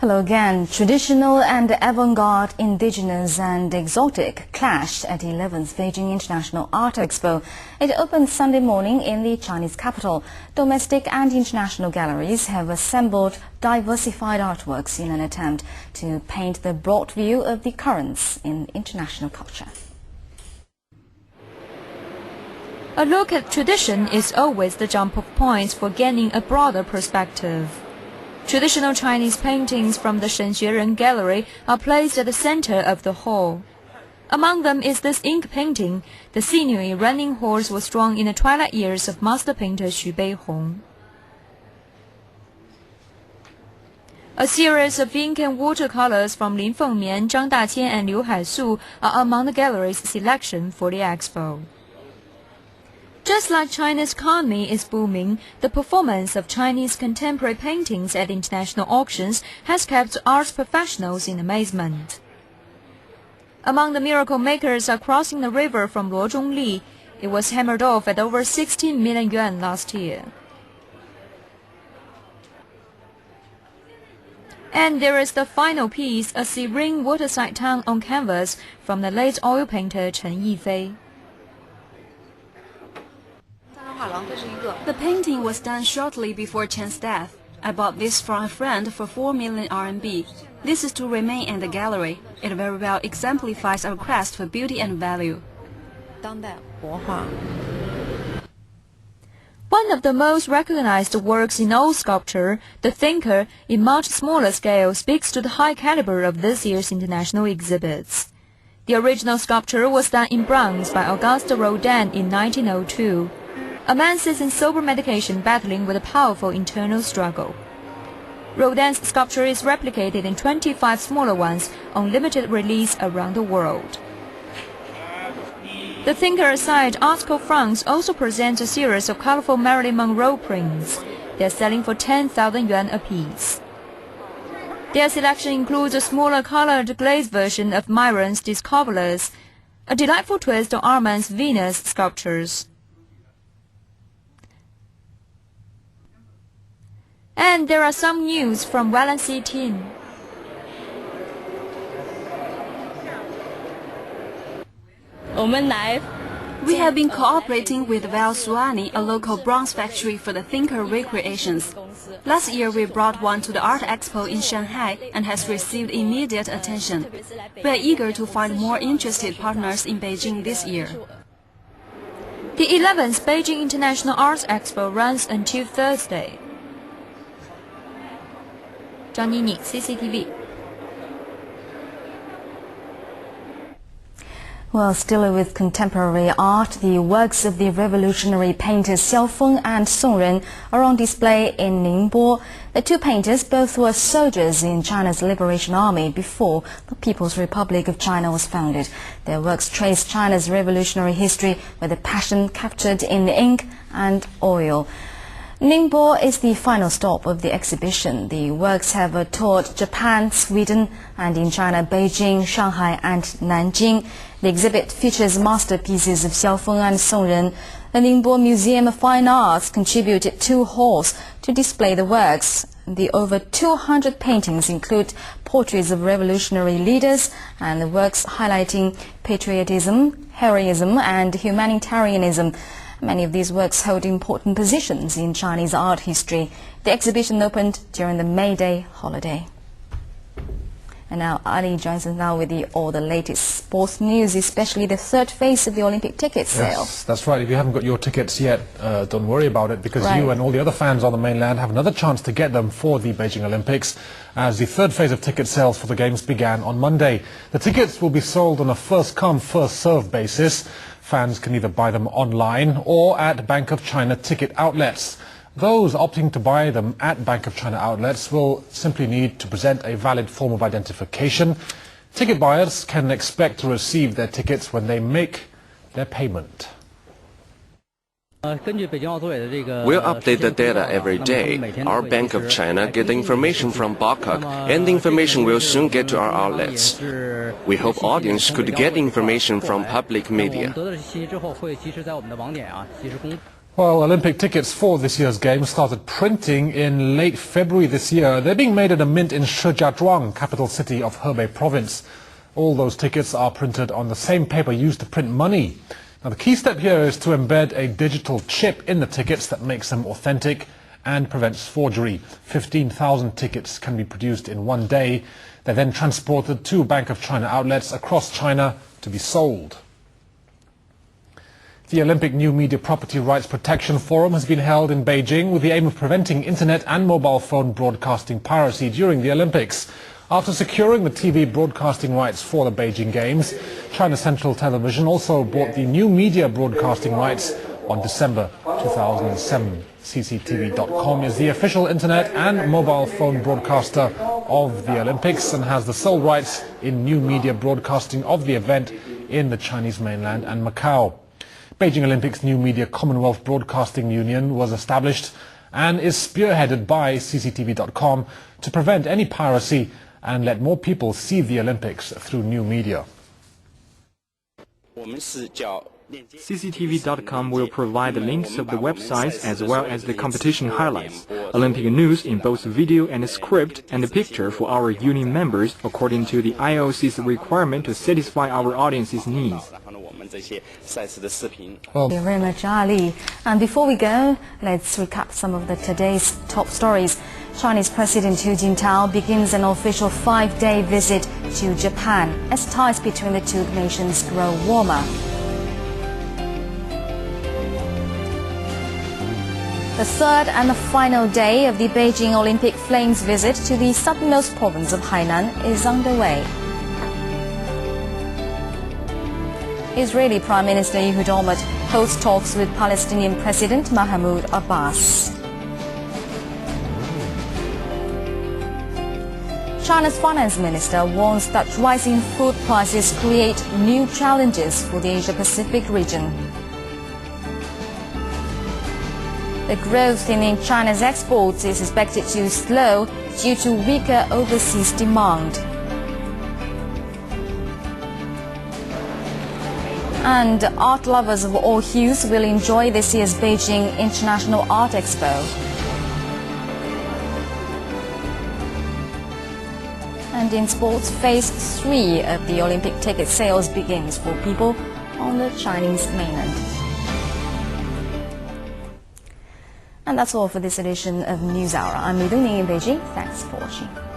Hello again. Traditional and avant-garde, indigenous and exotic clashed at the 11th Beijing International Art Expo. It opened Sunday morning in the Chinese capital. Domestic and international galleries have assembled diversified artworks in an attempt to paint the broad view of the currents in international culture. A look at tradition is always the jump-off point for gaining a broader perspective. Traditional Chinese paintings from the Shenxueren Gallery are placed at the center of the hall. Among them is this ink painting. The sinewy running horse was drawn in the twilight years of master painter Xu Beihong. A series of ink and watercolors from Lin Fengmian, Zhang Daqian and Liu Haisu are among the gallery's selection for the expo. Just like China's economy is booming, the performance of Chinese contemporary paintings at international auctions has kept arts professionals in amazement. Among the miracle makers are crossing the river from Luozhongli. It was hammered off at over 16 million yuan last year. And there is the final piece, a serene waterside town on canvas from the late oil painter Chen Yifei. The painting was done shortly before Chen's death. I bought this from a friend for 4 million RMB. This is to remain in the gallery. It very well exemplifies our quest for beauty and value. One of the most recognized works in old sculpture, The Thinker, in much smaller scale, speaks to the high caliber of this year's international exhibits. The original sculpture was done in bronze by Auguste Rodin in 1902. A man sits in sober meditation battling with a powerful internal struggle. Rodin's sculpture is replicated in 25 smaller ones on limited release around the world. The Thinker aside, Article France also presents a series of colorful Marilyn Monroe prints. They are selling for 10,000 yuan apiece. Their selection includes a smaller colored glazed version of Myron's Discoverers, a delightful twist on Armand's Venus sculptures. And there are some news from Valencia team. We have been cooperating with Val Suani, a local bronze factory for the Thinker recreations. Last year we brought one to the Art Expo in Shanghai and has received immediate attention. We are eager to find more interested partners in Beijing this year. The 11th Beijing International Arts Expo runs until Thursday. Zhang Nini, CCTV. Well, still with contemporary art, the works of the revolutionary painters Xiaofeng and Song Ren are on display in Ningbo. The two painters both were soldiers in China's Liberation Army before the People's Republic of China was founded. Their works trace China's revolutionary history with a passion captured in ink and oil. Ningbo is the final stop of the exhibition. The works have toured Japan, Sweden, and in China, Beijing, Shanghai, and Nanjing. The exhibit features masterpieces of Xiaofeng and Song Ren. The Ningbo Museum of Fine Arts contributed 2 halls to display the works. The over 200 paintings include portraits of revolutionary leaders and the works highlighting patriotism, heroism, and humanitarianism. Many of these works hold important positions in Chinese art history. The exhibition opened during the May Day holiday. And now Ali joins us now with all the latest sports news, especially the third phase of the Olympic ticket sale. Yes, that's right. If you haven't got your tickets yet, don't worry about it, because you and all the other fans on the mainland have another chance to get them for the Beijing Olympics, as the third phase of ticket sales for the Games began on Monday. The tickets will be sold on a first-come, first-served basis. Fans can either buy them online or at Bank of China ticket outlets. Those opting to buy them at Bank of China outlets will simply need to present a valid form of identification. Ticket buyers can expect to receive their tickets when they make their payment. We'll update the data every day. Our Bank of China get the information from Baccac, and the information will soon get to our outlets. We hope audience could get information from public media. Well, Olympic tickets for this year's Games started printing in late February this year. They're being made at a mint in Shijiazhuang, capital city of Hebei province. All those tickets are printed on the same paper used to print money. Now, the key step here is to embed a digital chip in the tickets that makes them authentic and prevents forgery. 15,000 tickets can be produced in one day. They're then transported to Bank of China outlets across China to be sold. The Olympic New Media Property Rights Protection Forum has been held in Beijing with the aim of preventing internet and mobile phone broadcasting piracy during the Olympics. After securing the TV broadcasting rights for the Beijing Games, China Central Television also bought the new media broadcasting rights on December 2007. CCTV.com is the official internet and mobile phone broadcaster of the Olympics and has the sole rights in new media broadcasting of the event in the Chinese mainland and Macau. Beijing Olympics New Media Commonwealth Broadcasting Union was established and is spearheaded by CCTV.com to prevent any piracy and let more people see the Olympics through new media. CCTV.com will provide the links of the websites as well as the competition highlights, Olympic news in both video and script, and a picture for our union members according to the IOC's requirement to satisfy our audience's needs. Well, thank you very much, Ali. And before we go, let's recap some of today's top stories. Chinese President Hu Jintao begins an official 5-day visit to Japan as ties between the two nations grow warmer. The third and the final day of the Beijing Olympic Flames visit to the southernmost province of Hainan is underway. Israeli Prime Minister Ehud Olmert holds talks with Palestinian President Mahmoud Abbas. China's finance minister warns that rising food prices create new challenges for the Asia-Pacific region. The growth in China's exports is expected to slow due to weaker overseas demand. And art lovers of all hues will enjoy this year's Beijing International Art Expo. And in sports, phase 3 of the Olympic ticket sales begins for people on the Chinese mainland. And that's all for this edition of NewsHour. I'm Li Dongning in Beijing. Thanks for watching.